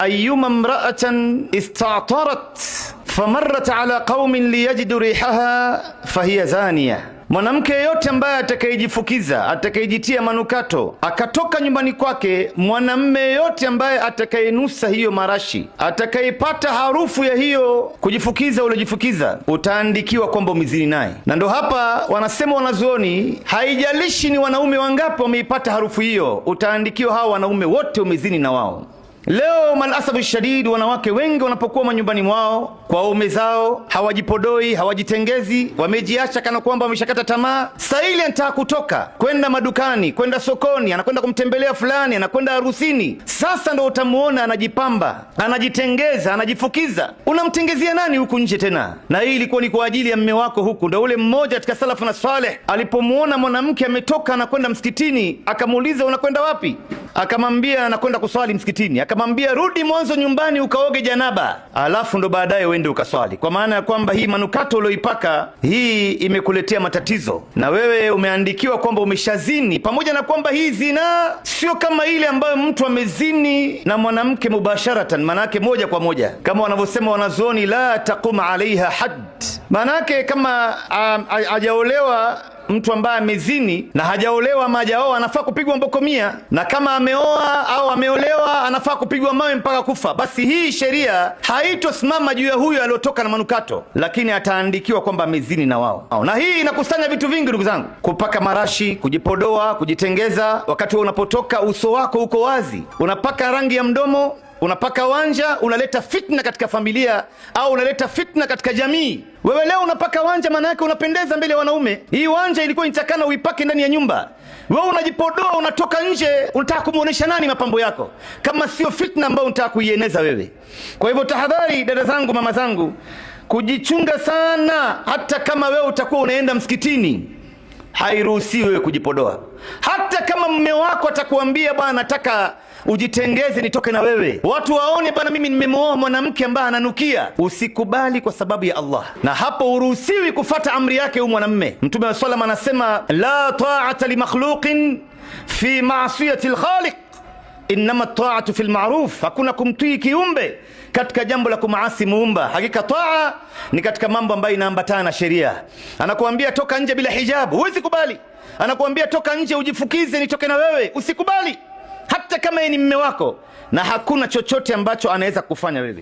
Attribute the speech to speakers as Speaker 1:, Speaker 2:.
Speaker 1: أيما امرأة استعطرت فمرت على قوم ليجد ريحها فهي زانية. Mwanamke yote ambaye atakayejifukiza, atakayejitia manukato, akatoka nyumbani kwake, mwanamme yote ambaye atakayenusa hiyo marashi, atakayepata harufu ya hiyo kujifukiza uliojifukiza, utaandikiwa kwamba umezini naye. Na ndo hapa wanasema wanazuoni, haijalishi ni wanaume wangapi wameipata harufu hiyo, utaandikiwa hao wanaume wote umezini na wao. Leo malasafu shadid, wanawake wengi wanapokuwa manyumbani mwao kwa waume zao, hawajipodoi, hawajitengezi, wamejiacha kana kwamba wameshakata tamaa. Saili anataka kutoka kwenda madukani, kwenda sokoni, anakwenda kumtembelea fulani, anakwenda harusini. Sasa ndo utamuona anajipamba, anajitengeza, anajifukiza. Unamtengezea nani huku nje tena? Na hii ilikuwa ni kwa ajili ya mme wako huku. Ndo ule mmoja katika salafu na saleh alipomuona mwanamke ametoka anakwenda msikitini, akamuuliza unakwenda wapi? Akamwambia anakwenda kuswali msikitini. Akamwambia rudi mwanzo nyumbani ukaoge janaba, alafu ndo baadaye uende ukaswali. Kwa maana ya kwamba hii manukato ulioipaka hii imekuletea matatizo, na wewe umeandikiwa kwamba umeshazini. Pamoja na kwamba hii zina sio kama ile ambayo mtu amezini na mwanamke mubasharatan, manake moja kwa moja, kama wanavyosema wanazuoni, la taqum alaiha hadd. Manake kama hajaolewa mtu ambaye amezini na hajaolewa ama hajaoa, anafaa kupigwa mboko 100, na kama ameoa au ameolewa anafaa kupigwa mawe mpaka kufa. Basi hii sheria haitosimama juu ya huyo aliyotoka na manukato, lakini ataandikiwa kwamba amezini na wao. Na hii inakusanya vitu vingi ndugu zangu: kupaka marashi, kujipodoa, kujitengeza. Wakati unapotoka uso wako uko wazi, unapaka rangi ya mdomo, unapaka wanja, unaleta fitna katika familia au unaleta fitna katika jamii. Wewe leo unapaka wanja, maana yake unapendeza mbele ya wanaume. Hii wanja ilikuwa inatakana uipake ndani ya nyumba. Wewe unajipodoa, unatoka nje, unataka kumuonesha nani mapambo yako, kama sio fitna ambayo unataka kuieneza wewe? Kwa hivyo tahadhari, dada zangu, mama zangu, kujichunga sana. Hata kama wewe utakuwa unaenda msikitini, hairuhusiwi wewe kujipodoa. Hata kama mume wako atakuambia bwana, nataka ujitengeze nitoke na wewe, watu waone bwana, mimi nimemooa mwanamke ambaye ananukia, usikubali kwa sababu ya Allah. Na hapo uruhusiwi kufata amri yake huyu mwanamme. Mtume wa sallam anasema, la ta'ata li makhluqin fi ma'siyati al-khaliq, innama ta'atu fil ma'ruf. Hakuna kumtii kiumbe katika jambo la kumaasi muumba. Hakika taa ni katika mambo ambayo inaambatana na sheria. Anakuambia toka nje bila hijabu, huwezi kubali. Anakuambia toka nje ujifukize nitoke na wewe, usikubali, hata kama yeye ni mume wako, na hakuna chochote ambacho anaweza kufanya wewe.